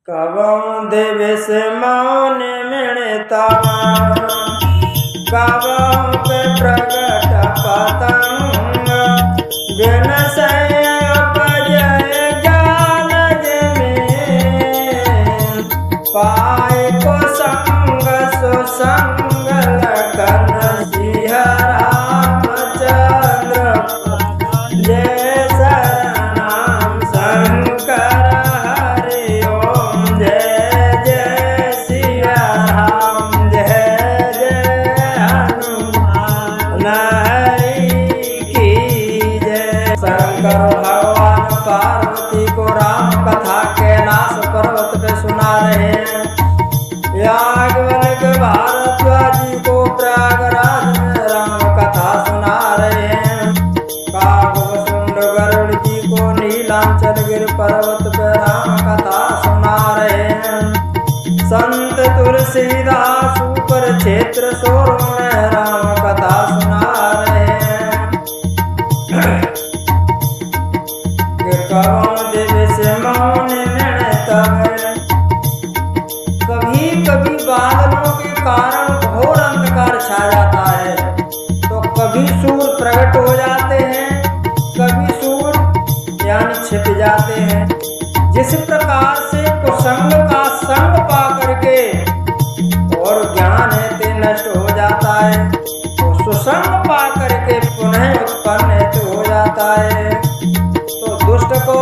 कवं दिवस मौन मिणता कवं पे प्रगट पतंग बिन सय उपजय ज्ञान जिमें पाए को संग सुसंग लगन सिंह रामचंद्र जय शरणम शंकर हरि ओम जय जय सिया राम जय जय हनुमान हरि की जय। शंकर भगवान पार्वती को राम कथा कैलाश पर्वत पे सुना रहे हैं। याज्ञवल्क्य भारद्वाज जी को प्रयागराज में राम कथा सुना रहे हैं। काकभुसुंड गरुड़ जी को नीलांचल गिर पर्वत पर राम कथा सुना रहे हैं। संत तुलसीदास ऊपर क्षेत्र सोर में राम कथा सुना रहे हैं। कवं दिवस मौन मिणता कभी कभी बादलों के कारण घोर अंधकार छा जाता है तो कभी सूर्य प्रकट हो जाते हैं, कभी सूर्य यानी छिप जाते हैं। जिस प्रकार से कुसंग का संग पा करके और ज्ञान है ते नष्ट हो जाता है, तो सुसंग पा करके पुनः उत्पन्न है तो हो जाता है। तो दुष्ट को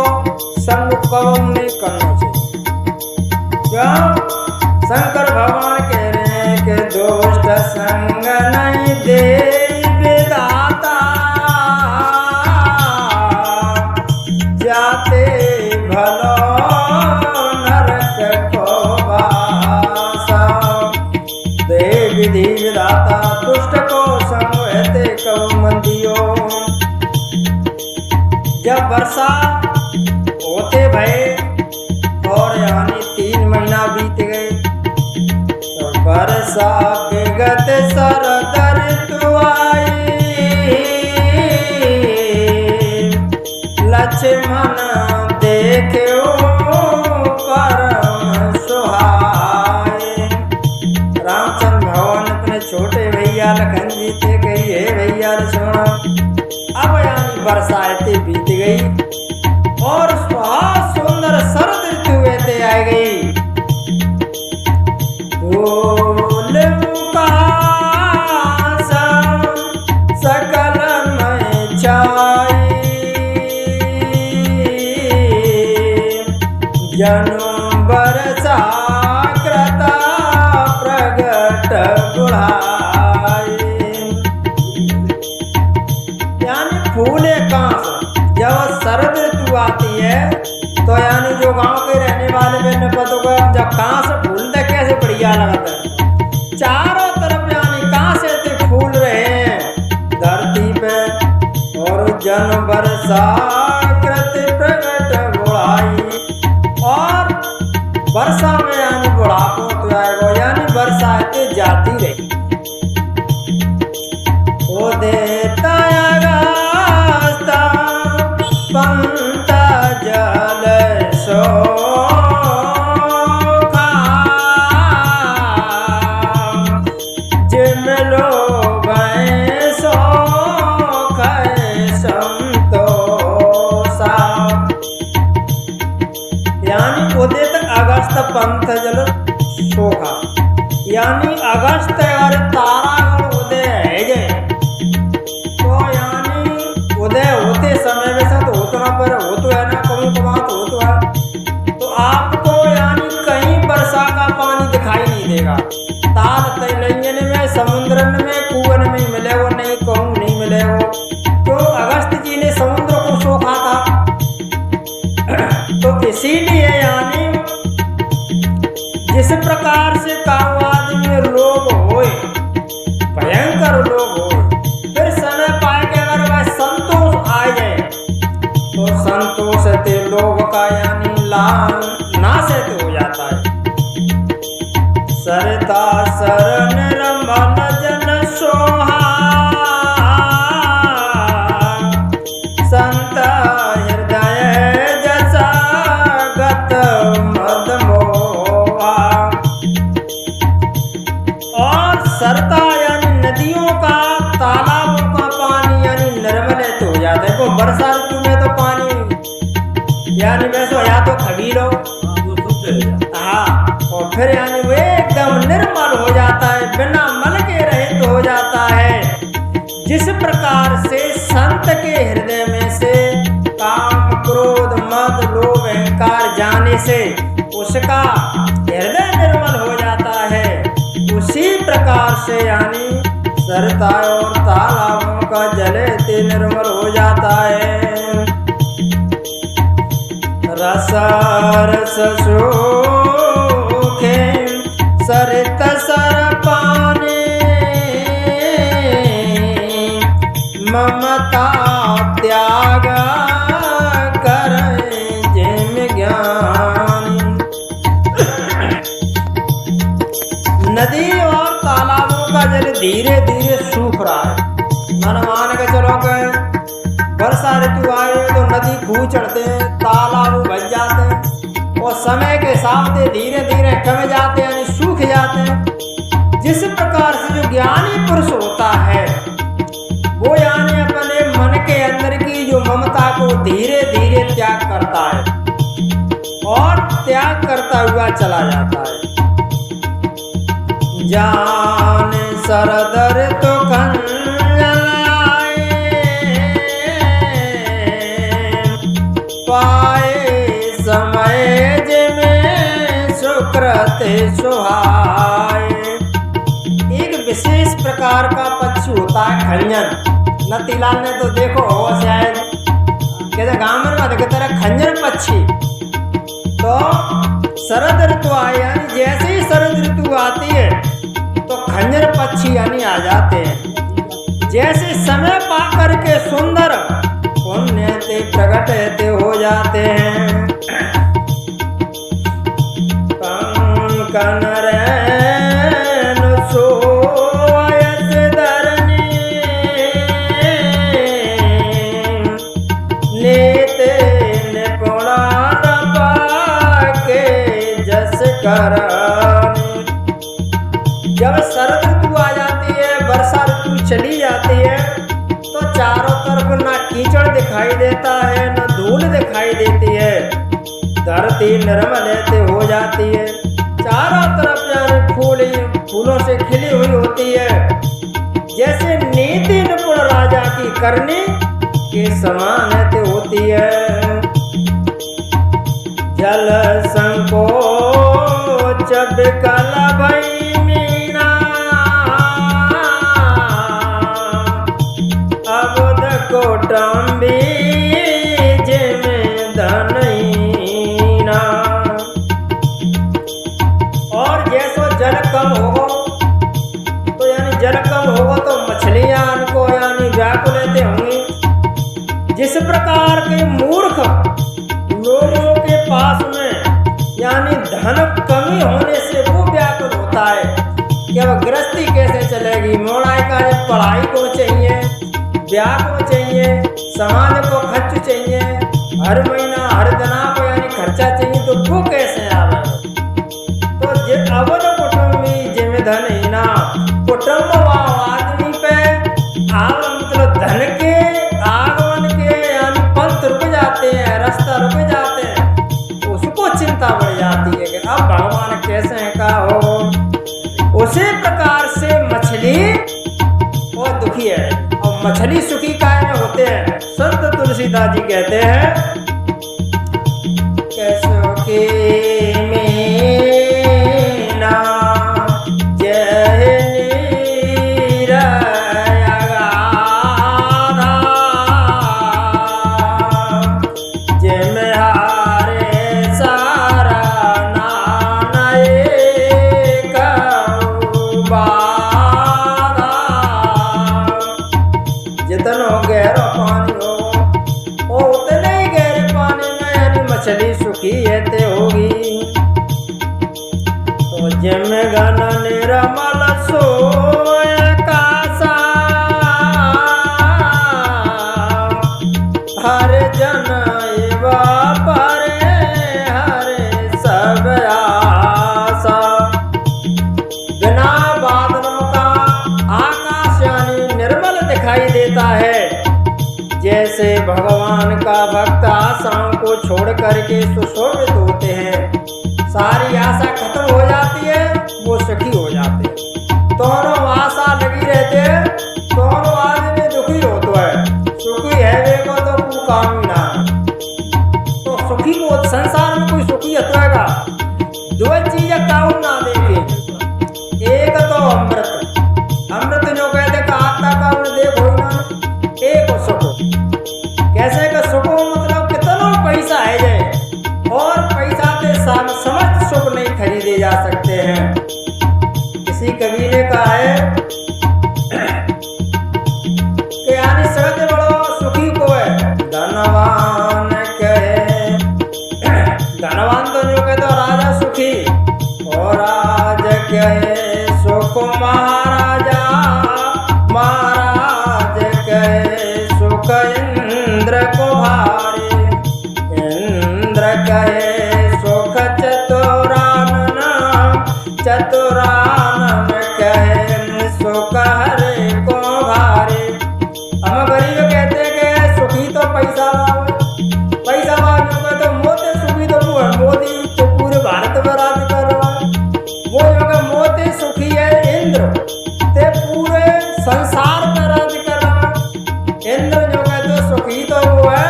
संग कवं नहीं करना चाहिए। क्यों? शंकर भगवान कह रहे हैं कि दुष्ट संग नहीं दे विधाता जाते भलो नरक को वासा दे विधि विधाता दुष्ट को संग रहते कवं मंदियो। जब वर्षा होते भय और यानी 3 महीना बीत गए तो वर्षा विगत शरद ऋतु आई लक्ष्मण देखे परम सुहाए। रामचंद्र भगवान अपने छोटे भैया लखन जी से कही हे भैया लक्ष्मण अब यानी बरसाते बीत गई और सुंदर शरद ऋतु ऐसे आ गई। सकल में छाई जनु बरसा कृता प्रगट बुढ़ाई। यानी फूले कांस जब शरद ऋतु आती है तो यानी जो गांव के रहने वाले बहन पतों को जब कांस फूलते कैसे बढ़िया लगता है। चारों तरफ यानी कांस ऐसे फूल रहे हैं धरती पे और जन वर्षा कृत प्रगट बुढ़ाई और वर्षा में यानी बुढ़ापो तो आएगा यानी वर्षा ऐसे जाती रही। वो देता पंत जल सोखा जिम लोग सोख संतोषा। यानी उदित अगस्त पंथ जल सोखा यानी अगस्त और तारागण उदय है गए तो यानी उदय होते समय में सब होतना पर हो तो है ना कभी कभार तो हो तो है तो आपको यानी कहीं वर्षा का पानी दिखाई नहीं देगा। ताल तैलंजन में समुद्र में कुएं में मिले वो नहीं कहूँ नहीं मिले वो तो अगस्त जी ने समुद्र को सोखा था तो इसीलिए यानी जिस प्रकार से कामवाद में लोग होए भयंकर लोग होए फिर समय पाए के अगर वह संतोष आ जाए तो संतोष ते लोग का यानी नाश हो जाता है। सरता शरण रमन जन सोहा संत हृदय जसा गत मद मोह वर्षा ऋतु में तो पानी यानी वैसे या तो खबी लो, हाँ, और फिर यानी वो एकदम निर्मल हो जाता है, बिना मल के रहित हो जाता है। जिस प्रकार से संत के हृदय में से काम क्रोध मद लोभ अहंकार जाने से उसका हृदय निर्मल हो जाता है, उसी प्रकार से यानी सरता और तालाबों का जल निर्मल हो जाता है। रस रस सूखे सरित सर पानी, ममता त्याग करें जिम ज्ञान। नदी और तालाबों का जल धीरे धीरे सूख रहा है। मन मान के चलो कि वर्षा ऋतु आए तो नदी खूह चढ़ते हैं, तालाब बच जाते हैं और समय के साथ धीरे धीरे कम जाते हैं यानी सूख जाते हैं। जिस प्रकार से जो ज्ञानी पुरुष होता है वो यानी अपने मन के अंदर की जो ममता को धीरे धीरे त्याग करता है और त्याग करता हुआ चला जाता है। जान सरदर तो पाए समय जिमें सुकृत सुहाए। एक विशेष प्रकार का पक्षी होता है खंजर। नतीलाल ने तो देखो हो शायद कहते गाँव में की तरह खंजर पक्षी। तो शरद ऋतु आए यानी जैसे ही शरद ऋतु आती है तो खंजर पक्षी यानी आ जाते हैं। जैसे समय पा करके सुंदर पुण्य ते प्रकट ते हो जाते हैं। कंकन रैन सोयस धरनी, नेते निपुणा के जस करानी। जब शरद ऋतु आ जाती है, वर्षा ऋतु चली जाती है तो चारों तरफ ना कीचड़ दिखाई देता है न धूल दिखाई देती है, धरती निर्मल हो जाती है। चारों तरफ यानी फूलों से खिली हुई होती है। जैसे नीति निपुण राजा की करनी के समान होती है। जल संकोच विकल भई मीना, अबुध कौटुंबी जिमें धनहीना। और जैसो जल कम होगा तो यानी जल कम होगा तो मछलियां इनको यानी व्याकुल लेते होंगी। जिस प्रकार के मूर्ख लोगों के पास में यानी धन कमी होने से वो व्याकुल होता है कि अब गृहस्थी कैसे चलेगी, मोड़ाई का पढ़ाई को चाहिए, ब्याह को चाहिए, समाज को खर्च चाहिए, हर महीना हर दिना को यानी खर्चा चाहिए, तो वो कैसे आवे। तो अवध कुटुंबी जिम्मे धन ही ना कुटुंब आदमी पे आग मतलब धन के आगमन के यानी पंथ रुक जाते हैं, रास्ता रुक जाते हैं, उसको चिंता बढ़ जाती है कि अब भगवान कैसे है का हो। उसी प्रकार से मछली वो दुखी है और मछली सुखी काय में होते हैं। संत तुलसीदास जी कहते हैं कैसो के मीना जय नीर अगाधा, जिम हारे सारा नानय बाधा। जितना गहरा पानी हो उतने ही गहरे पानी में यानी मछली सुखी रहते होगी। तो जिम गन निर्मल सोय कासा, हर जन एवा परे हरे सब आशा। बिना बादलों का आकाश यानी निर्मल दिखाई देता है, जैसे भगवान भगवान का भक्त आशाओं को छोड़ करके सुशोभित होते हैं, सारी आशा खत्म हो जाती है, वो सुखी हो जाते हैं। दोनों आशा लगी रहते हैं, दोनों आदमी दुखी होते हैं। सुखी है देखो तो कोई काम ही ना, तो सुखी को संसार में कोई सुखी हतवेगा। दो चीजें काउन ना देखे, एक तो अमृत, अमृत जो कहते का आत्मा काउन देखो ना, एक सुख। कैसे का सुख मतलब कितना पैसा है जाए, और पैसा के समस्त सुख नहीं खरीदे जा सकते हैं। किसी कवि ने कहा है कि यानी सबसे बड़ो सुखी को है धनवान कहे, धनवान तो जो कहते राजा सुखी, और राज कहे सुख महाराजा, महाराज कहे सुख इंद्र को भारी, इंद्र कहे सुख चतुरानन, चतुरानन कहे सुख हरे को भारी। हम गरीब कहते हैं कि सुखी तो पैसा वाला, पैसा वाला तो मोते सुखी तो वो है, मोदी तो पूरे भारत में राज कर रहा है। वो जो मोते सुखी है इंद्र, ते पूरे संसार में राज कर रहा है। इंद्र जो कहते सुखी तो वो है,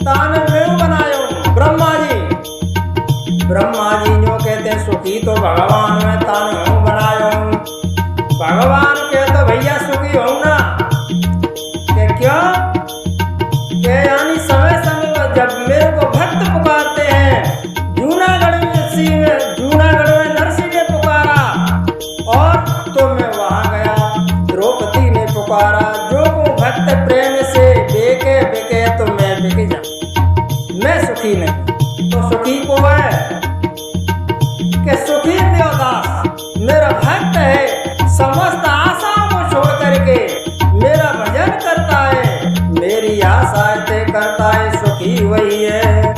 तान में बनायो ब्रह्मा जी, ब्रह्मा जी जो कहते हैं सुखी तो भगवान में तान में बनायो। भगवान कहते भैया सुखी हो ना, कि क्यों कि यानी समय समय पर जब मेरे को भक्त पुकारते हैं, जूनागढ़ में नरसिंह ने पुकारा, और तो मैं वहां गया, द्रौपदी ने पुकारा, जो को भक्त प्रेम से बेके बेके तो मैं बेके जाऊं, मैं सुखी नहीं। तो सुखी को है कि सुखी देवदास मेरा भक्त है, समस्त आशाओं को छोड़ करके मेरा भजन करता है, मेरी आशाएं तय करता है, सुखी वही है।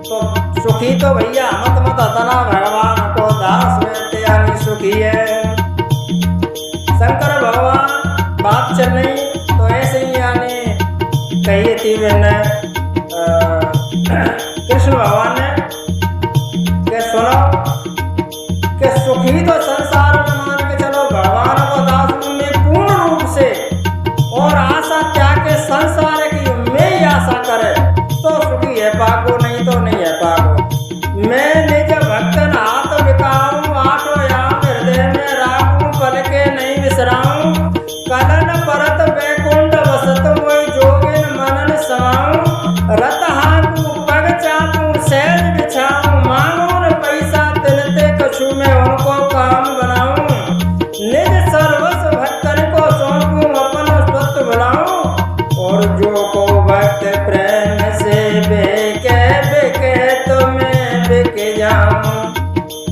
तो सुखी तो भैया मत मत हतना भगवान को दास में यानी सुखी है। शंकर भगवान बात चल रही तो ऐसे ही यानी कही थी मैंने कृष्ण भगवान ने कि सुनो कि सुखी तो संसार में मान के चलो भगवान को दास में पूर्ण रूप से, और आशा त्याग के संसार की मैं ही आशा करे तो सुखी है पाको, नहीं तो नहीं है पाको। मैं निज भक्तन हाथ बिकाऊं, आठो याम हृदय में राखूं, पल के नहीं विसराऊं, कलन परत बैकुंठ वसत मोहि जोगिन मनन समाऊं, रत हाकूं पग चापूं सहज बिछाऊं, मांगो न पैसा तिलते कछु में उनको काम बनाऊं, निज सर्वस्व भक्तन को सौंपूं अपन स्वत्व बुलाऊं, और जो को भक्त प्रेम से बेके बेके तो मैं बेके जाऊं।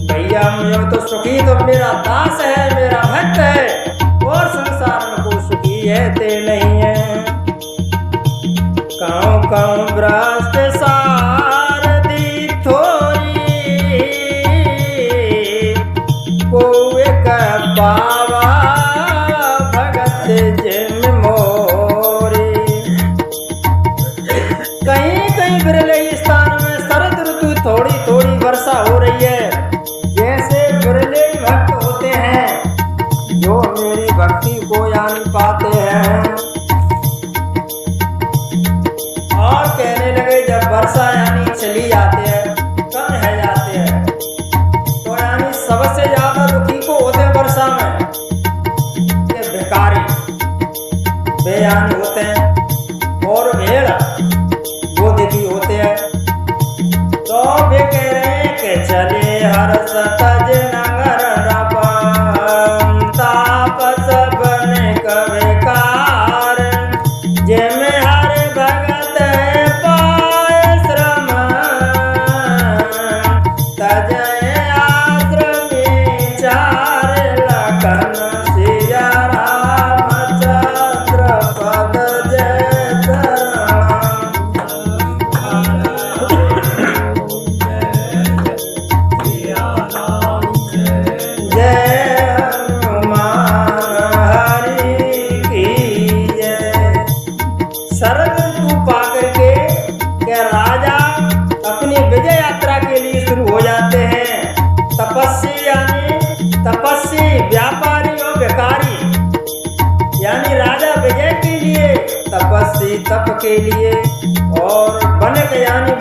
भैया मैं तो सुखी तो मेरा दास है, मेरा भक्त है, और संसार में कोई सुखी है ते नहीं है। काऊ काऊ भ्रष्ट सारथी थोरी, को एक पावा भगत जिम मोरी। कहीं कहीं बिरले स्थान में शरद ऋतु थोड़ी थोड़ी वर्षा हो रही है, जैसे बिरले भक्त होते हैं जो मेरी भक्ति को यानी पाते हैं। और कहने लगे जब वर्षा यानी चली जाती है, कम है जाते हैं, तो यानी सबसे ज्यादा दुखी को होते हैं वर्षा में ये भिखारी बेयान होते हैं, और भेड़ वो दुखी होते हैं। तो वे कह रहे हैं कि चले हर सतज नगर रपम, तापस बने कवे कार, जेमे हर भगत पाय श्रम, तजय आश्रमी चार लखन सिया रामचंद्र पद जय चरण।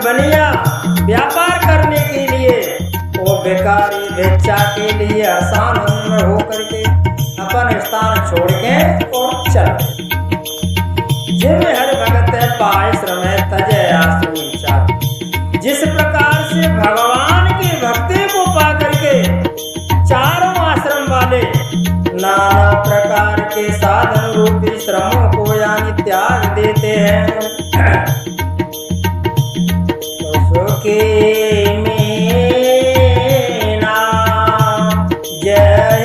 बनिया व्यापार करने के लिए, वो भिखारी भिक्षा के लिए आसान होकर के अपन स्थान छोड़ के और चल। जिम हर भगत पाए श्रम तजय आश्रम विचार। जिस प्रकार से भगवान की भक्ति को पा करके चारों आश्रम वाले नाना प्रकार के साधन रूपी श्रमों को यानी त्याग देते हैं, तो सुखी मीना जय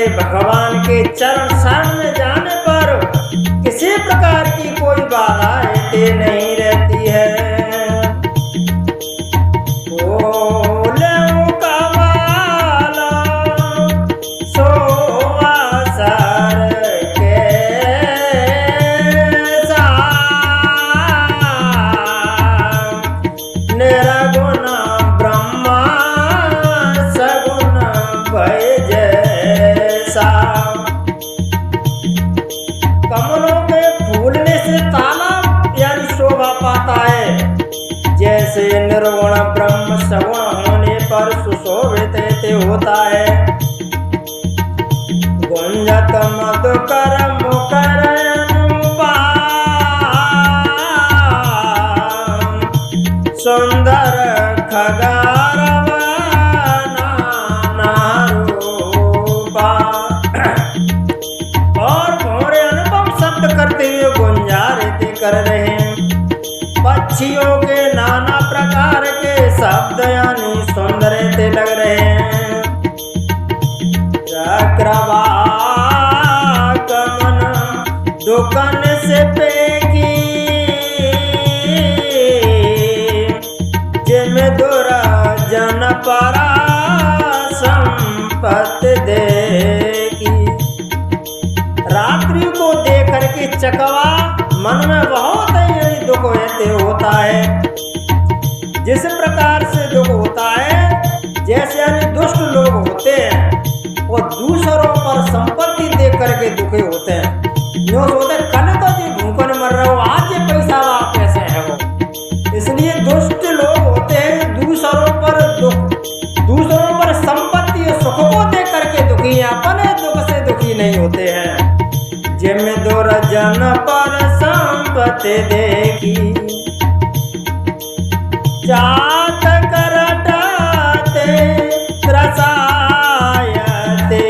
भगवान के चरण सामने जाने पर किसी प्रकार की कोई बाधाएं नहीं रहती है। कमलों के फूलने से तालाब यानी शोभा पाता है, जैसे निर्गुण ब्रह्म सगुण होने पर सुशोभित होता है। गुंजत मधुकर मुकर सुंदर खगार करते हुए गुंजारित कर रहे हैं। पक्षियों के नाना प्रकार के शब्द यानी सुंदर लग रहे हैं। चक्रवाकमन दुकान से पेगी जिम दुरा जन परा संपत्ति देगी। रात्रि को देख करके चकवा मन में बहुत ही दुख होता है। जिस प्रकार से दुख होता है, जैसे यानी दुष्ट लोग होते हैं वो दूसरों पर संपत्ति देख करके दुखी होते हैं। जो सोचते कल तो जी भूखन मर रहे हो, आज ये पैसा वाला कैसे है वो। इसलिए दुष्ट लोग होते हैं दूसरों पर दुख, दूसरों पर संपत्ति और सुख को देख करके दुखी, अपने दुख से दुखी नहीं होते हैं। जिम दुर्जन पर संपत्ति देखी जात करटाते त्रसायते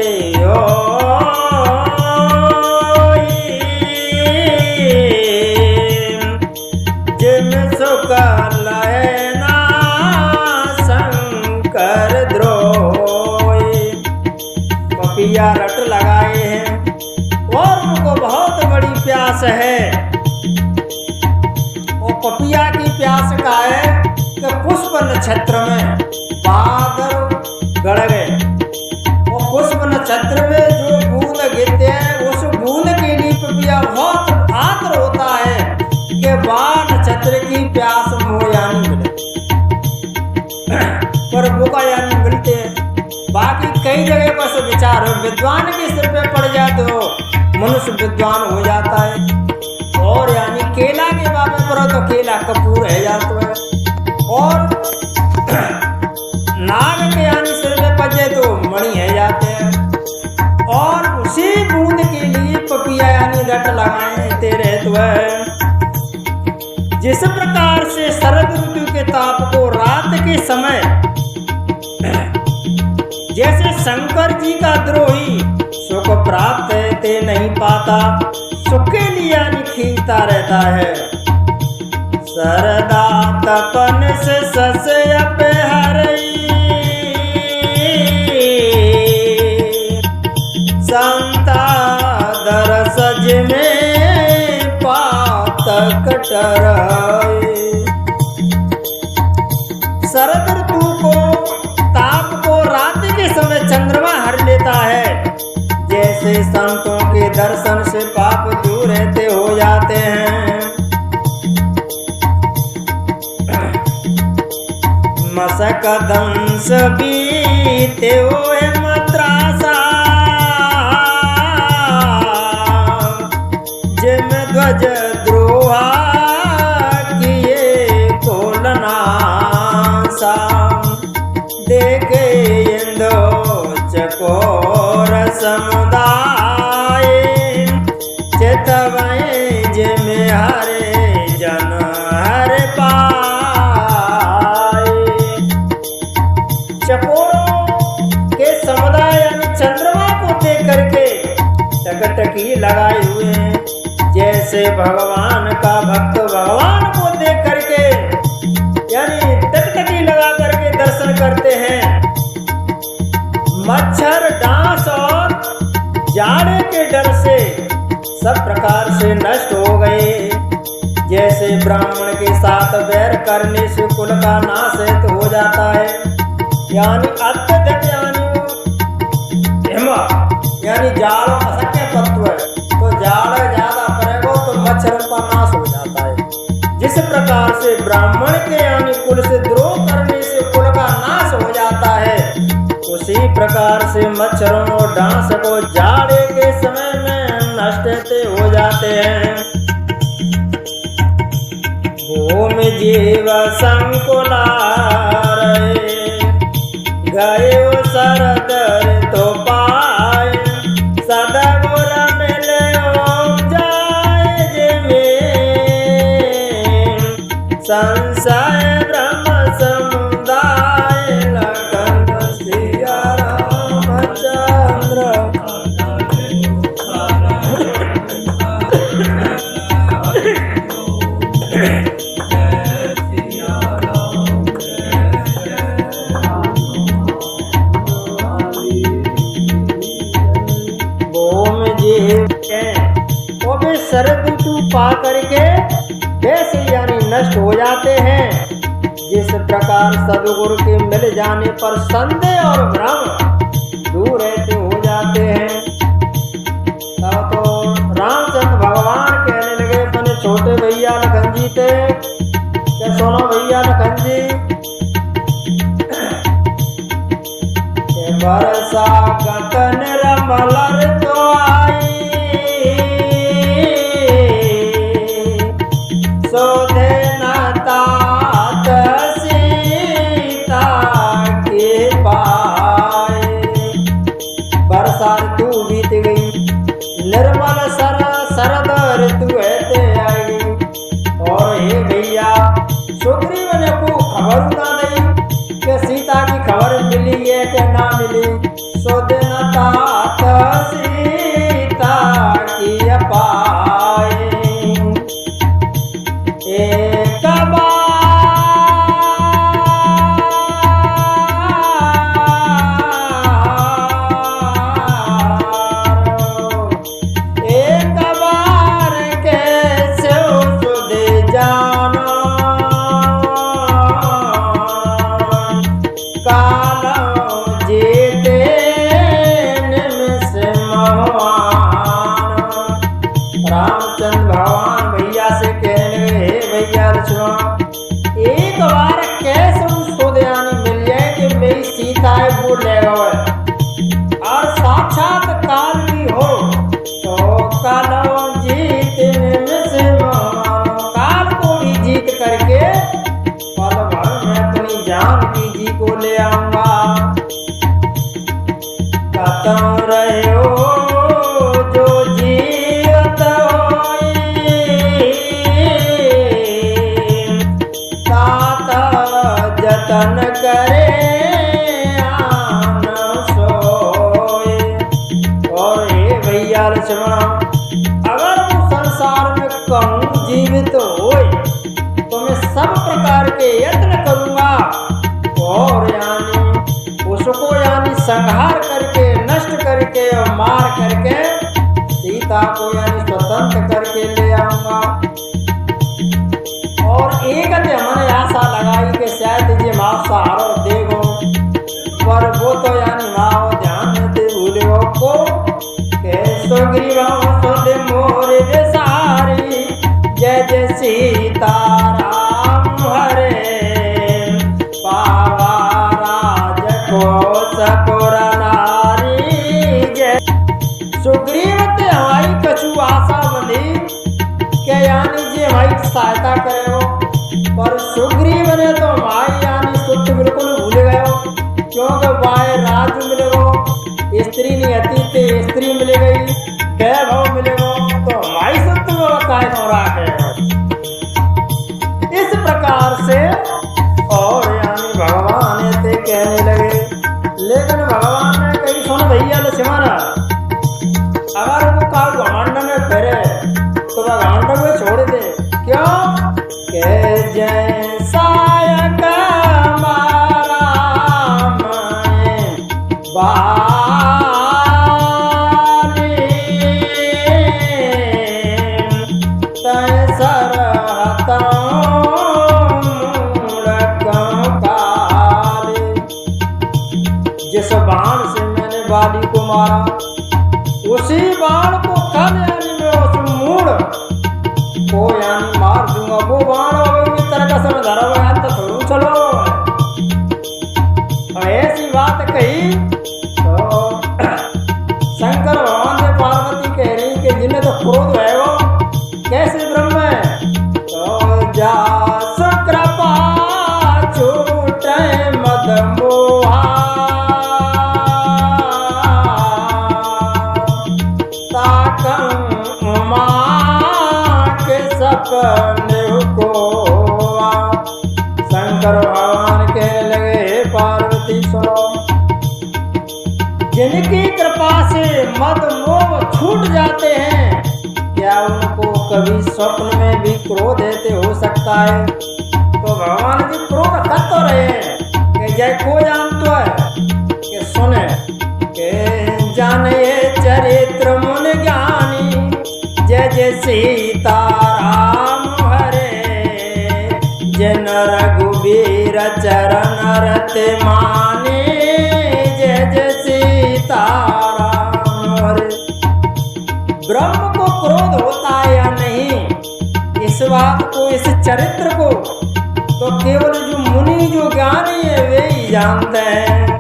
जिम सुख लयना शंकर द्रोही। पपिया रट लगाए हैं और उनको बहुत बड़ी प्यास है। वो पपिया की प्यास का है कि पुष्प नक्षत्र में बादल गड़ गए। वो पुष्प नक्षत्र में जो बूंद गिरते हैं उस बूंद के लिए पपिया बहुत आतुर होता है कि वह नक्षत्र की प्यास मुझे यानी मिले, पर वो का यानी मिलते हैं। बाकी कई जगह पर विचार हो, विद्वान के सिर पे पड़ जाते हो मनुष्य विद्वान हो जाता है, और यानी केला के बाबे पर तो केला कपूर है जाता है, और नाग के यानी सिर में पजे तो मणि है जाते हैं। और उसी बूंद के लिए पपिया यानी रट लगाते रहते हैं। जिस प्रकार से शरद ऋतु के ताप को रात के समय जैसे शंकर जी का द्रोही सुख प्राप्त ते नहीं पाता, सुख के लिए यानी खींचता रहता है। सरदा तपन से ससे अपहरई संता दर सज में पातक टराए। शरद ऋतु को ताप को रात से संतों के दर्शन से पाप दूर रहते हो जाते हैं। मसक दंश बीते हुए मद्रासा जिम ध्वज द्रोहा किए कोलनासा देखे इंदो चकोर समुदाय चेतवै जिम हरे जन हर पाए। चकोरों के समुदाय यानी चंद्रमा को देख करके टकटकी लगाए हुए हैं। जैसे भगवान का भक्त भगवान को देख करके यानी टकटकी लगा करके दर्शन करते हैं। मच्छर डांस और जाड़े के डर से सब प्रकार से नष्ट हो गए। जैसे ब्राह्मण के साथ वैर करने से कुल का नाश हो जाता है। यानी अत्यधिक यानी जाड़ असत्य तत्व है, तो जाड़ ज्यादा पड़ेगा तो मच्छर का नाश हो जाता है। जिस प्रकार से ब्राह्मण के यानी कुल से द्रोह करने से कुल का नाश हो जाता है, उसी प्रकार से मच्छरों और डांस को जाड़े के समय में नष्ट हो जाते हैं। भूमि जीव संकुला गए शरद तो पाए सदगुर मिले ओम जाए में संशय ब्रह्म समुदाय लखन सिया रामचंद्र। वो भी शरद ऋतु पा करके वैसे यानी नष्ट हो जाते हैं। जिस प्रकार सदगुरु के मिल जाने पर संदेह और भ्रम दूर रहते हो जाते हैं। तब तो रामचंद्र भगवान कहने लगे अपने छोटे भैया लखन जी थे, क्या सुनो भैया लखन जी, बरसा गगन रमलर तो आई सोधे न तात सीता के पाए। बरसा ऋतु बीत गई, निर्मल शरद ऋतु ऐसे आई। और हे भैया सुग्रीव ने को खबर ना दी कि सीता की खबर मिली है कि ना मिली। सोधे न तात सीता की पाए। एक बार कैसे सुधे जाना कालो जीते निमिष महान। रामचंद्र भगवान भैया से कहने लगे, हे भैया लक्ष्मण, एक बार कैसे उसको ध्यान मिल जाए कि मेरी सीता है वो ले गए और साक्षात काल भी हो तो कालो जीत निमिष महान। काल को भी जीत करके पल भर में अपनी जानकी जी को ले आऊंगा। कतम रहे हो जो जीवत तात जतन करे आन सोए। और हे भैया लक्ष्मण, अगर मैं संसार में कहूँ जीवित होए तो मैं सब प्रकार के यत्न करूंगा और यानी उसको यानी संहार करके नष्ट करके और मार करके सीता को यानी स्वतंत्र करके ले आऊंगा। और एक हमने आशा लगाई कि शायद ये माँ सहारो देगो, पर वो तो यानी माँ ध्यान देते भूले को सुग्रीव सुध मोर विसारी जय जय सीताराम हरे पावा राज को सपुर नारी जय। सुग्रीव ते हमारी कछु आशा बंधी के यानी जे हमारी सहायता करे हो, पर सुग्रीव ने तो हमारी यानी सुध बिल्कुल भूल गयो, क्योंकि वाय राज मिलेगो, स्त्री नहीं आती ते स्त्री मिल गई, वैभव मिलेगो, तो हमारी सुध काय हो रहा है। इस प्रकार से और यानी भगवान ते कहने लगे, लेकिन भगवान ने कही सुन भैया लक्ष्मण, अगर वो काल घमंड में फिरे तो घमंड में छोड़ दे, क्यों के जैसा हमारा बाली तय सरहता जिस बाण से मैंने बाली को मारा उसी बाण को कल यानी मैं उस मूड को यानी मार दूंगा। वो बाण होगी तरह का समय धरा हुआ है तो चलो ऐसी बात कही तो शंकर भगवान ने पार्वती कह रही कि जिन्हें तो क्रोध है वो कैसे ब्रह्म है, तो जा सुकृपा छूटे मद मोहा उमा के सपने को। शंकर भगवान कहने लगे, हे पार्वती सुनो, जिनकी कृपा से मद मोह छूट जाते हैं, क्या उनको कभी स्वप्न में भी क्रोध ऐसे हो सकता है? तो भगवान जी क्रोध कर तो रहे हैं कि जय को जानतो है कि सुने के जाने चरित्र मुन ज्ञानी जय जय सीताराम हरे जिन रघुबीर चरण रत माने जय जय सीताराम हरे। ब्रह्म को क्रोध होता है या नहीं, इस बात को, इस चरित्र को तो केवल जो मुनि जो ज्ञानी है वे ही जानते हैं।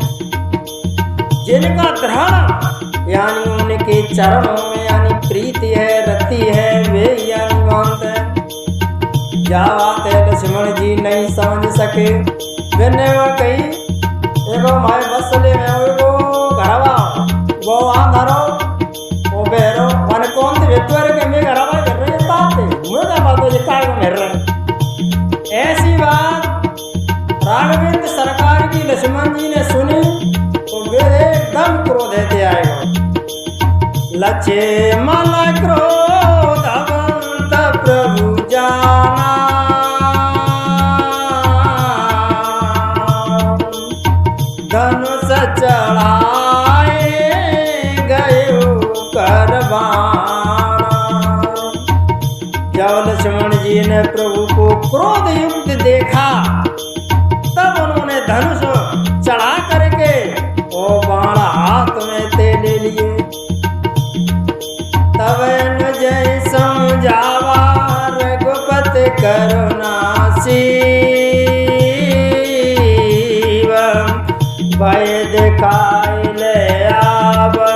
जिनका दृढ़ यानी उनके चरणों में यानी प्रीति है, रति है, वे ही यानी मानते हैं। क्या बात है लक्ष्मण जी नहीं समझ सके, मैंने वो कही एगो माए बसले में एगो घरवा वो आंधरो वो बेरो मन कौन से व्यक्ति के मैं घरवा कर रहे ताते मुझे क्या बात है काय को मेर रहे। ऐसी बात राघवेंद्र सरकार की लक्ष्मण जी ने सुनी तो वे एकदम क्रोध है आएगा। लक्ष्मण क्रोधवंत प्रभु जाना धनुष चढ़ाए गयो करबाना। जब लक्ष्मण जी ने प्रभु को क्रोध युक्त देखा तब उन्होंने धनुष चढ़ा करके वो बाण हाथ में ते ले लिए। तब जय समझावा रघुपति करुणासी भय दिखाई ले आवो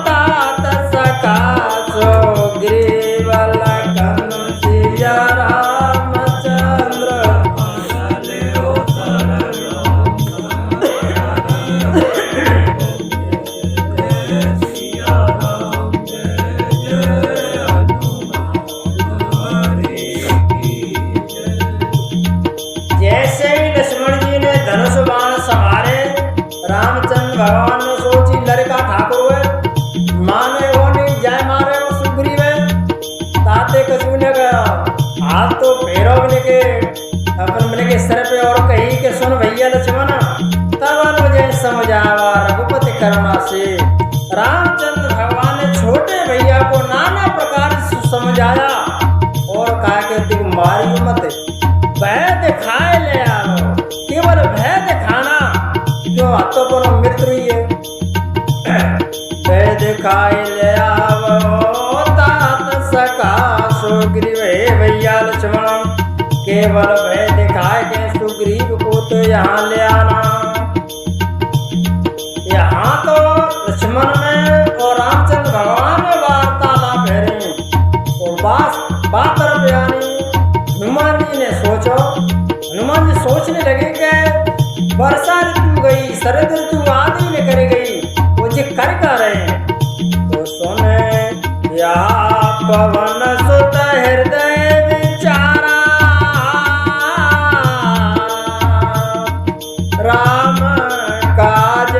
तात सखा सुग्रीव लखन सिया रामचंद्र। जैसे ही लक्ष्मण जी ने धनुष बाण संभाले, रामचंद्र भगवान ने सोची लड़का ठाकुर है माने वो नहीं जाए मारे वो सुग्रीव है ताते कछु ने गया हाथ तो भैरव ने के अपन मिले के सर पे और कही के सुन भैया लक्ष्मण तब मुझे समझावा रघुपति करुणा से। रामचंद्र भगवान ने छोटे भैया को नाना प्रकार से समझाया और कहा कि तुम मारी मत भय दिखाए ले आओ, केवल भय दिखाना जो हाथों पर मित्र ही है। भय दिखाए ले आओ केवल भय दिखाए के सुग्रीव को तो यहाँ ले आना। यहाँ तो लक्ष्मण में और रामचंद्र भगवान में वार्तालाप है रहे और बात तरफ यानी हनुमान जी ने सोचो। हनुमान जी सोचने लगे कि वर्षा ऋतु गई, शरद ऋतु आदि में कर गई, वो जी कर रहे हैं। तो सुने या पवन सुत हृदय विचारा, राम काज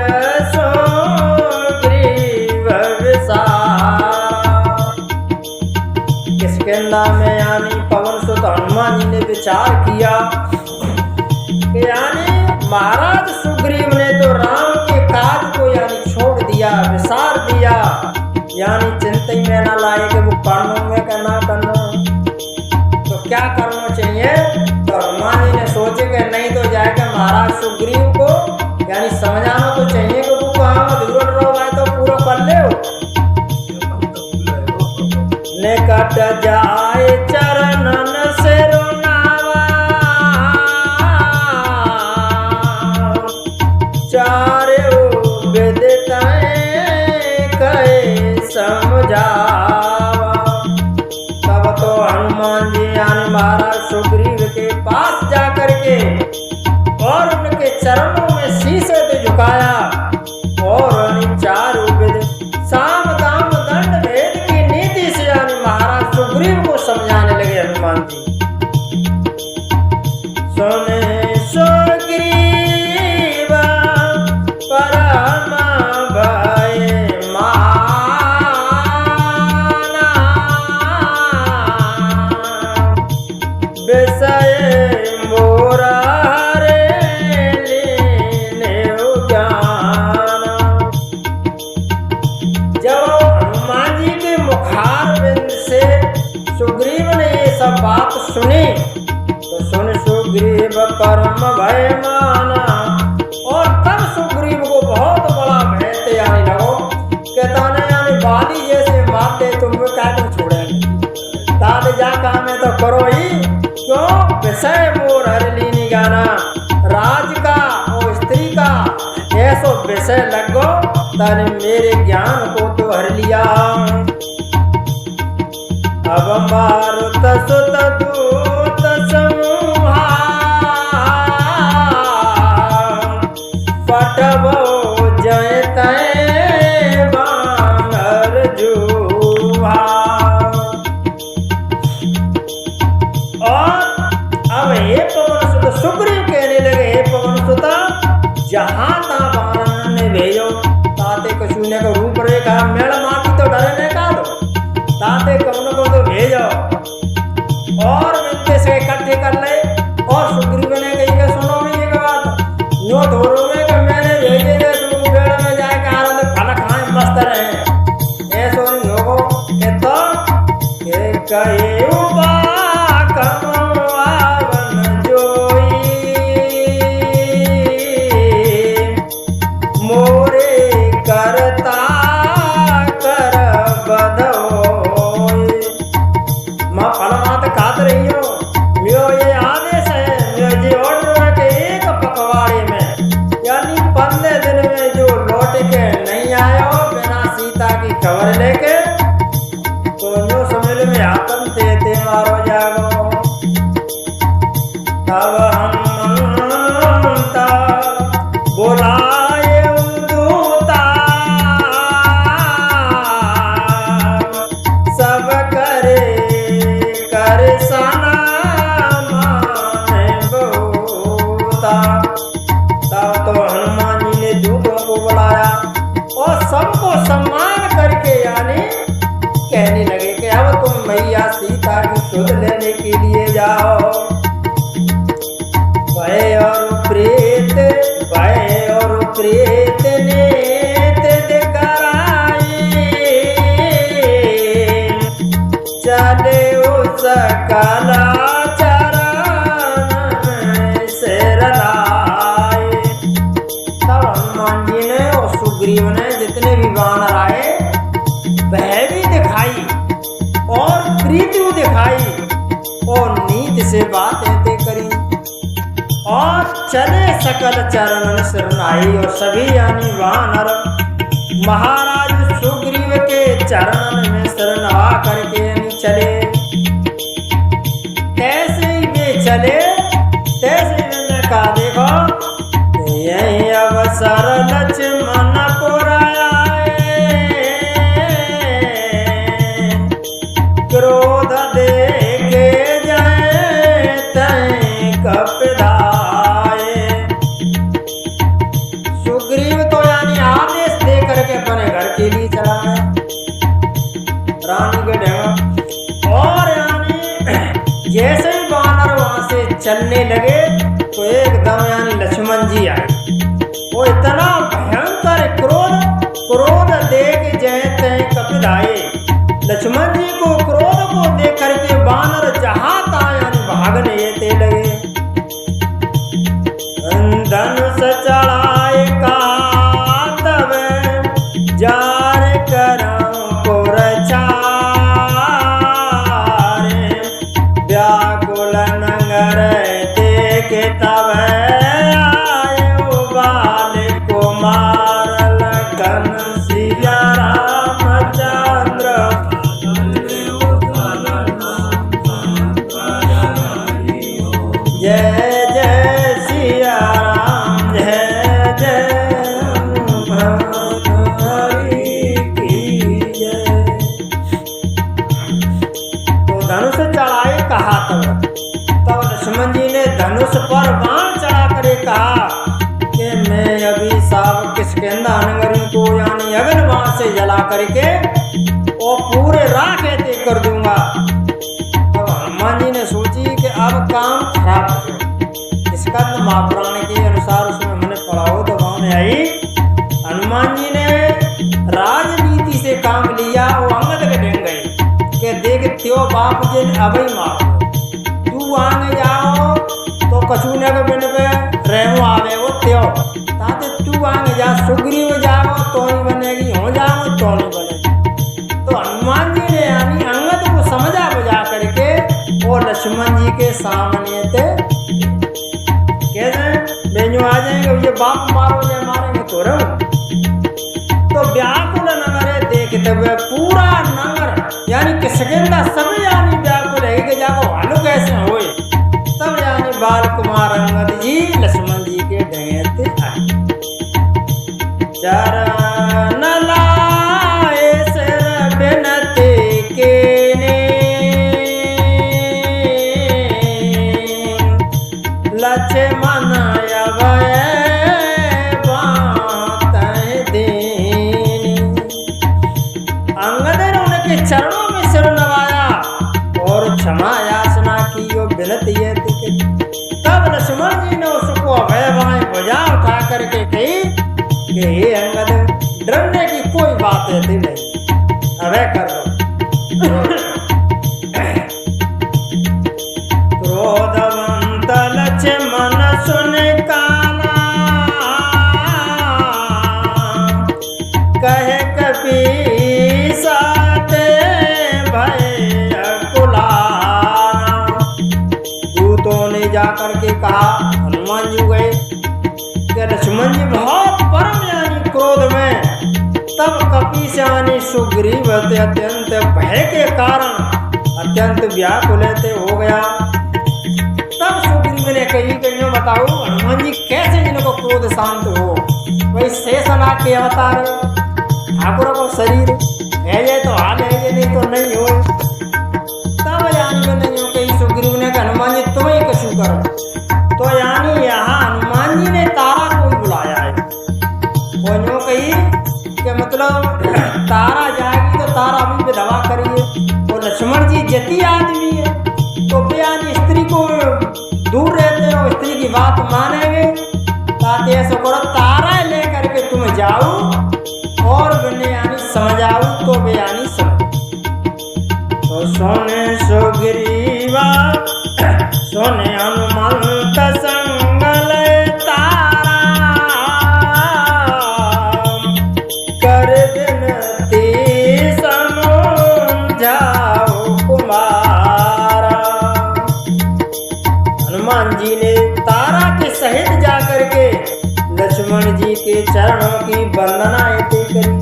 सुग्रीव विसारा। इसके नाम में यानी पवन सुत हनुमान जी ने विचार किया कि यानी महाराज सुग्रीव ने तो राम के काज को यानी छोड़ दिया, विसार दिया, यानी चिंता ही में ना लाए कि वो करना में करना तो क्या करना चाहिए। तो हनुमान जी ने सोचे कि नहीं तो जाके महाराज सुग्रीव को यानी समझाना तो चाहिए कि वो कहाँ अधूरा रहो भाई तो पूरा कर ले हो। निकट जाए चरणन से रुनावा, चारे विदिताएं कहे समझावा। तब तो हनुमान जी यानी महाराज सुग्रीव के पास जाकर के और उनके चरणों में शीशे से झुकाया और चारों विद साम दाम दंड भेद की नीति से यानी महाराज सुग्रीव को समझाने लगे हनुमान जी। सुने सुग्रीव परम भय माना, विषय मोरा बात सुनी। तो सुन सुग्रीव परम भय माना, और तब सुग्रीव को बहुत बड़ा भय तैयारी लगो। कहता ने यानी बाली जैसे मारते तुम क्या तुम छोड़ेंगे, दाद जा काम में तो करो ही क्यों। विषय मोर हरलीनी गाना, राज का और स्त्री का ऐसो विषय लगो ताने मेरे ज्ञान को तो हर लिया। अब मारुत सुत दूत समूहा, पटबो जय तय बानर जूहा। और अब हे पवन सुत सुग्रीव कहने लगे, हे पवन सुता जहां ता बानर ने भेजो ताते कछुने का रूप रेखा मेल माटी तो डरने का दो ताते कौन को तो भेजो और मिलते से इकट्ठे कर ले। और सुग्रीव ने कही के सुनो में ये बात नो धोरो में कि मैंने भेजे थे तुम बेड़ में जाके आनंद फल खाए मस्त रहे, ऐसो नहीं होगो के तो के कहे उपा कमवावन जोई, मोरे करता कर बधो। फल मात खात रही हो, मेरो ये आदेश है, मेरो ये ऑर्डर है कि एक पखवाड़े में यानी 15 दिन में जो लौट के नहीं आए हो बिना सीता की खबर लेके तो जो समझ में आतन ते मारो जागो। तब हनुमंता बोलाए दूता, सब करे सना माने बहुता। तब तो हनुमान जी ने दूतों को बुलाया और सबको सम्मान करके यानी कहने लगे कि अब तुम मैया सीता की सुध लेने के लिए जाओ। भय और प्रेत नेत दिखराई, चले उस कला चरण सिर लाए। तब हनुमान जी ने और सुग्रीव ने जितने भी वानर आए वह भी दिखाई और प्रीति दिखाई और नीति से बातें और चले सकल चरणन शरणाई। और सभी यानी वानर महाराज सुग्रीव के चरणन में शरण आ करके यानी चले। तैसे ही वे चले, तैसे ही मैंने कहा देखो यही अवसर लक्ष्मण पुराए, क्रोध देखे जाए तय कपिधाए। सुग्रीव तो यानी आदेश दे करके अपने घर के लिए चला है रानी के ढंग। और यानी जैसे ही वानर वहां से चलने लगे तो एकदम यानी लक्ष्मण जी आए। वो इतना भयंकर क्रोध देख जय तय कपिधाए। लक्ष्मण जी को क्रोध को देख करके वानर जहां था यानी भागने ये लगे। धनुष चढ़ाए का तब जार करम पुरचारे, व्याकुल नगर देख तब आयो बाल कुमार लखन सिया रामचंद्र। जय जय सिया राम, जय जय हरि की जय। तो धनुष चढ़ाए कहा तब लक्ष्मण जी ने धनुष पर बाण चढ़ा करे कहा कि मैं अभी साब किष्किंधा नगरी को यानी अग्नि बाण से जला करके और पूरे राख ऐसे कर दूंगा। तब हनुमान जी ने सोची कि अब काम खराब हो गया। इसका महापुराण के अनुसार उसमें मैंने पढ़ा हो तो वहां में आई हनुमान जी ने राजनीति से काम लिया। वो अंगद के ढंग गए कि देख त्यो बाप जिन अभी मारो, तू आगे जाओ तो कछू न के बिन पे रहू आवे वो त्यो ताते तू आगे जा, सुग्रीव जाओ तो नहीं बनेगी, हो जाओ तो नहीं बनेगी। तो हनुमान जी ने यानी अंगद को समझा बुझा करके वो लक्ष्मण जी के सामने थे कैसे बेंजो आ जाएंगे, ये बाप मारो ये मारेंगे तो रहो। तो व्याकुल नगर देखते हुए पूरा नगर यानी किष्किंधा सब यानी व्याकुल है कि जाको भालू कैसे होए। तब यानी बाल कुमार अंगद जी लक्ष्मण जी के ढंगे आए। चरण लाए सिर बिनती के ने, लक्ष्मण अभय बात दीनी। अंगद ने उनके चरणों में सिर नवाया और क्षमा याचना की वो विनती है। तब लक्ष्मण जी ने उसको अभय बाएं भुजा उठा करके कही कि हे अंगद डरने की कोई बात ऐसी नहीं, अभय कर दो। क्रोधवंत लक्ष्मण सुन काना, कहे कपीसत भय कुलाना। दूतों ने जाकर के कहा हनुमान जी गए कि लक्ष्मण जी बहुत परम यानी क्रोध में। तब कपीस यानी सुग्रीव अत्यंत भय के कारण अत्यंत व्याकुल हो गया। तब सुग्रीव ने कही कहियो बताओ हनुमान जी कैसे जिनको क्रोध शांत हो। वही शेषनाग के अवतार ठाकुर को शरीर है ये तो आ जाएंगे नहीं तो नहीं हो। तब यानी नहीं हो कही सुग्रीव ने कहा हनुमान जी तुम ही कछु करो। तो यानी यहाँ हनुमान जी ने तारा को बुलाया है। वो यूँ कही कि मतलब तारा जाएगी तो तारा अभी विधवा करिए। तो लक्ष्मण जी जति आदमी है तो वे यानी स्त्री को दूर रहते हैं और स्त्री की बात मानेंगे। ताकि ऐसा करो तारा ले करके तुम जाओ और बिने यानी समझाओ तो वे यानी समझ। तो सोने सुग्रीवा सोने हनुमंत संगल तारा, कर विनती समझाओ कुमारा। हनुमान जी ने तारा के के चरणों की वंदना ते करी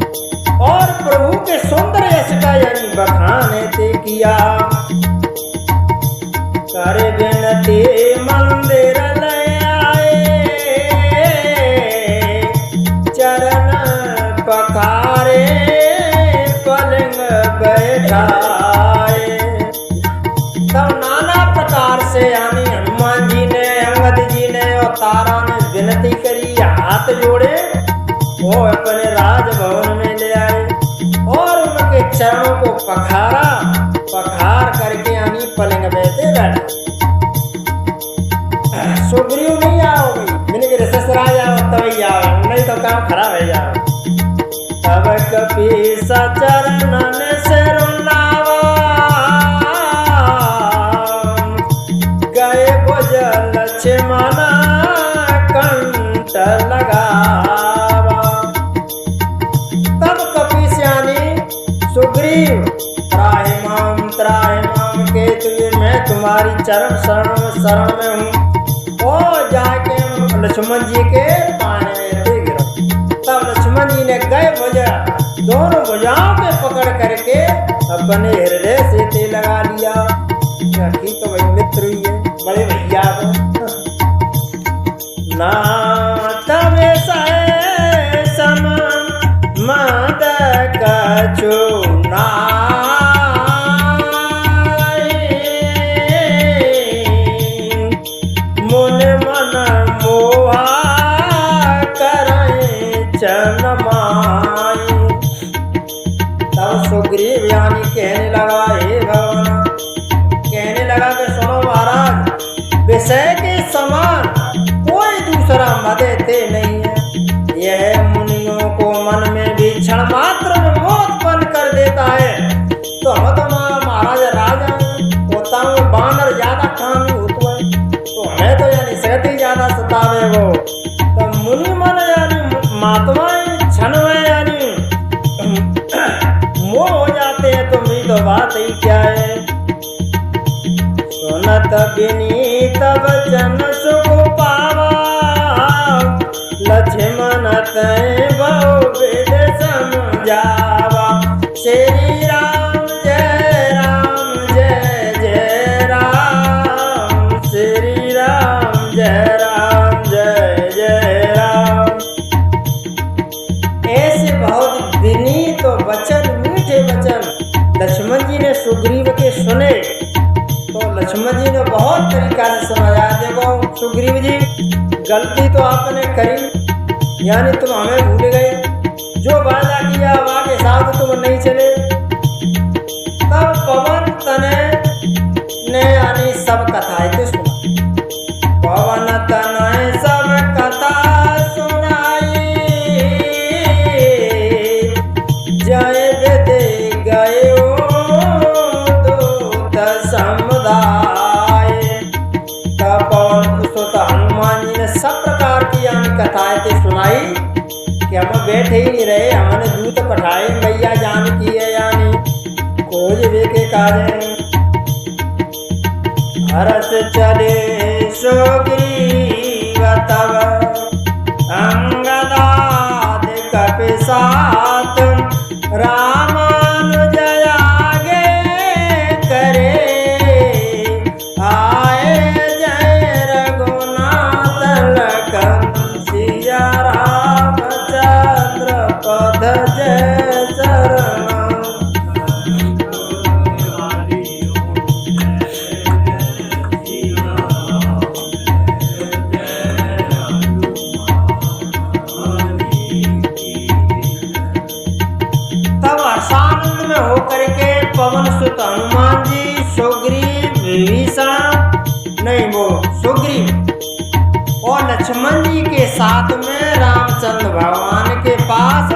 और प्रभु के सुंदर यश का यानी बखान ते किया। कर विनती मंदिर ले आए, चरण पखारे पलंग बैठाए। तब नाना प्रकार से यानी हनुमान जी ने, अंगद जी ने और तारा ने विनती करी, हाथ जोड़े वो अपने राजभवन में ले आए और उनके चरणों को पखारा। पखार करके यानी पलंग बैठे बैठा। सुग्रीव नहीं आओ भाई, मैंने कि ससुराल आओ तभी आओ, नहीं तो काम खराब है जाओ। तब कपीस चरणन से रुलावा, गए भुज लक्ष्मण कंठ लगावा। तब कपीस यानी सुग्रीव त्राहिमाम के तुझे मैं तुम्हारी चरण शरण में हूँ और जाके लक्ष्मण जी के पानी में दे गिरो। तब लक्ष्मण जी ने गए भुजा, दोनों भुजाओं के पकड़ करके अपने हृदय से ते लगा लिया। की तो भाई मित्र ही है, बड़े भैया को ना तब सम मद कछु ना तब सुग्रीव यानी कहने लगा, हे भगवान, कहने लगा कि सुनो महाराज, विषय के समान कोई दूसरा मदेते नहीं है। यह मुनियों को मन में भी क्षण मात्र में मोह उत्पन्न कर देता है। तो हम तो महाराज राजा होता हूँ, बानर ज्यादा काम होता है, तो हमें तो यानी सहती ज्यादा सतावे वो। तो मुनि मन यानी महात्माएं क्षण में यानी मोह हो जाते हैं। तो मेरी तो बात ही क्या है। सुनत विनीत वचन सुख पावा, लक्ष्मण तय बहु विध समझावा। श्री राम जय राम जय जय राम, श्री राम जय राम जय जय राम। ऐसे बहुत विनीत वचन, मीठे वचन लक्ष्मण जी ने सुग्रीव के सुने। तो लक्ष्मण जी ने बहुत तरीका से समझाया, देखो सुग्रीव जी, गलती तो आपने करी, यानी तुम हमें भूल गए, जो वादा किया वाके साथ तुम नहीं चले। तब पवन तनय ने यानी सब कथाएं तो सुना। पवन तनय सब कथा सुनाई, जय विदे गए दूत समुदाय। तब पवन सुत हनुमान जी ने सब प्रकार की यानी कथाएं ते सुनाई कि हम बैठे ही नहीं रहे, हमने दूत पठाए मैया जान की है यानी खोज वे के कार्य। हरस चले सुग्रीव तब अंगदाद कपिसात, रामानुज आगे करे आए, जय रघुनाथ लखन सिया रामचंद्र पद जय शरण। तब हर्षानंद में होकर के पवन सुत हनुमान जी सुग्रीव विभीषण नहीं वो सुग्रीव और लक्ष्मण जी के साथ में रामचंद्र भगवान के पास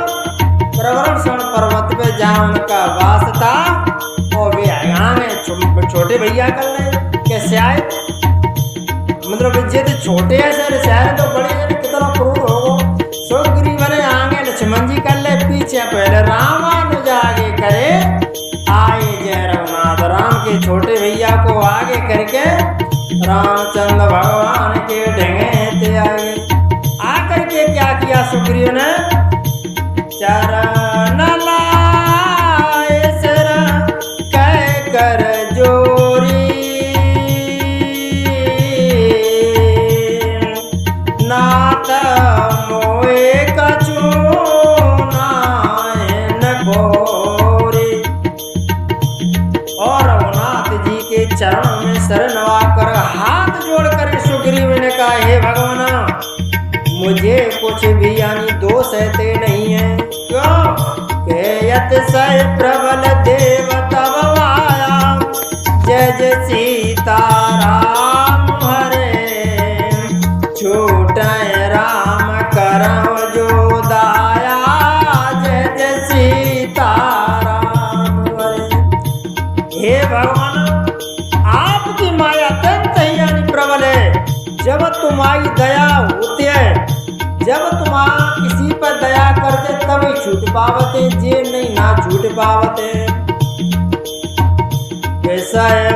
प्रवरण पर्वत पे जहाँ उनका वास था, और वे यहाँ में छोटे भैया कर रहे कैसे आए, मतलब जे तो छोटे है सर शहर तो बड़े जन कितना क्रूर हो। सुग्रीव ने आगे लक्ष्मण जी कर ले पीछे, पहले रामानुज आगे करे आए जय रघुनाथ, राम के छोटे भैया को आगे करके रामचंद्र भगवान के ढंगे थे आगे आकर के क्या किया सुग्रीव सुग्रीव ने चरण लाए सिर कह कर जोरी नाथ मोए कछु नायन घोरी। और रघुनाथ जी के चरणों में सर नवाकर हाथ जोड़कर सुग्रीव ने कहा, हे भगवान मुझे कुछ भी यानी दोष सहते नहीं है। क्यों के यत सह प्रबल देव तब आया जय जय सीताराम हरे छूट राम करम जो दाया जय जय सीताराम हरे। हे भगवान आपकी माया अत्यंत ही यानी प्रबल है। जब तुम्हारी दया होती है, जब तुम किसी पर दया करते तब ही छूट पावते, जे नहीं ना छूट पावते।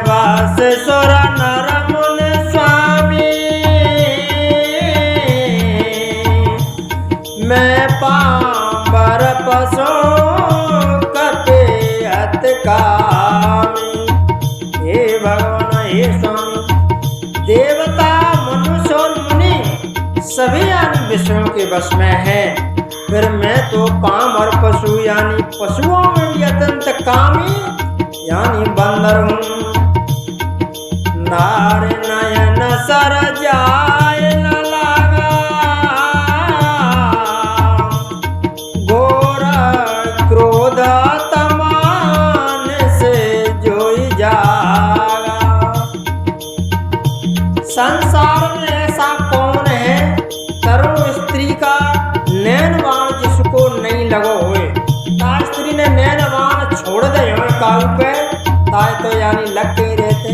वास सुर नर मुनि स्वामी मैं पांबर पशु कपे हत कामी। हे भगवान हे स्वामी, देवता मनुष्य और मुनि सभी यानी विष्णु के वश में है, फिर मैं तो पामर पशु यानी पशुओं में भी अत्यंत कामी यानी बंदर हूँ। नार नयन सर जाय न लगा घोर क्रोध तमान से जोई जागा। संसार में ऐसा कौन है तरुण स्त्री का नैन बाण जिसको नहीं लगो हुए। ता स्त्री ने नैन बाण छोड़ दे काऊ पे ताए तो यानी लग के ही रहते।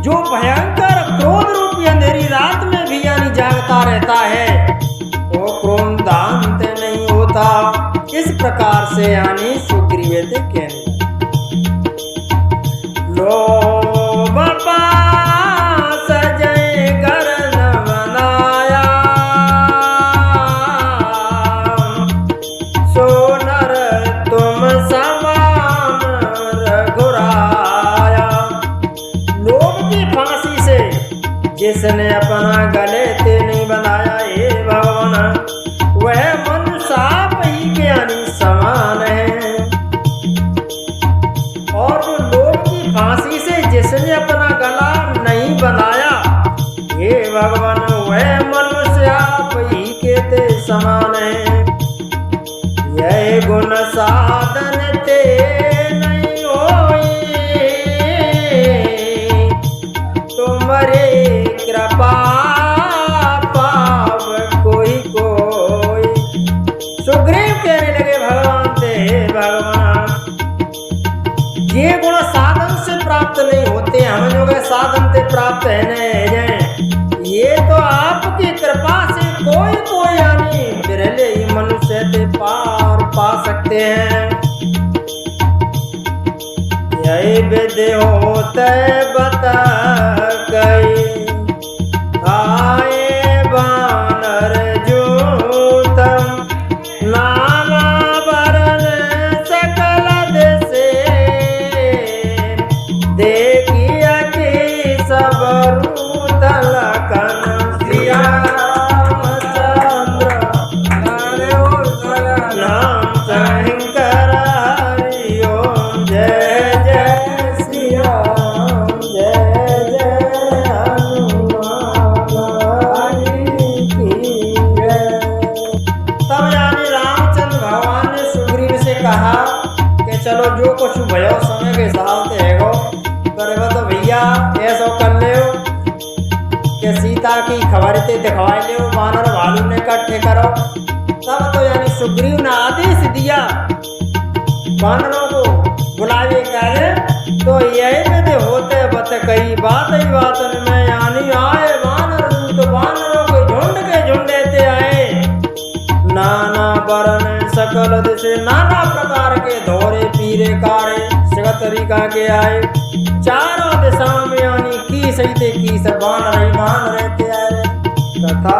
जो भयंकर क्रोध रूपी अंधेरी रात में भी यानी जागता रहता है वो क्रोधांत नहीं होता। इस प्रकार से यानी सुग्रीव थे कहने लोभ पास जय घर न बनाया सोनर तुम समान रघुराया। लोभ की फांसी से जिसने अपना गले ते नहीं बनाया, हे भगवान वह मनुष्य आप ही के यानी समान है। और जो लोभ की फांसी से जिसने अपना गला नहीं बनाया, हे भगवान वह मनुष्य आप ही के ते समान है। यह गुण साधन ते नहीं होई तुम्हारे कृपा पाव कोई कोई। सुग्रीव कहने लगे भगवान ते भगवान ये गुण साधन से प्राप्त नहीं होते, हम जो के साधन से प्राप्त है न, ये तो आपकी कृपा से कोई कोई यानी बिरले ही मनुष्य से पार पा सकते हैं। यही विधि होते बता गई आए बानर जूतम नाना वरण सकल दिसे देखिया कि सब रूतलकन सिया रामचंद्र राम शंकर हरि ओम जय जय श्री राम जय जय हनुमान हरि की जय। तब यानी रामचंद्र भगवान ने सुग्रीव से कहा कि चलो जो कुछ भयो समय के हिसाब से है करे तो भैया ऐसा कर ले कि सीता की खबर ते दिखवा ले वानर भालू ने इकट्ठे करो। तब तो यानी सुग्रीव ने आदेश दिया वानरों को बुलावे करे, तो यही विधि होते बत कई बात ही बात में यानी आए वानर तो वानरों के झुंडे ते आए नाना वर्ण सकल दिशे नाना प्रकार के धोरे पीरे कारे सगत तरीका के आए। चारों दिशाओं में यानी की सही थे की सब बान रहते आए तथा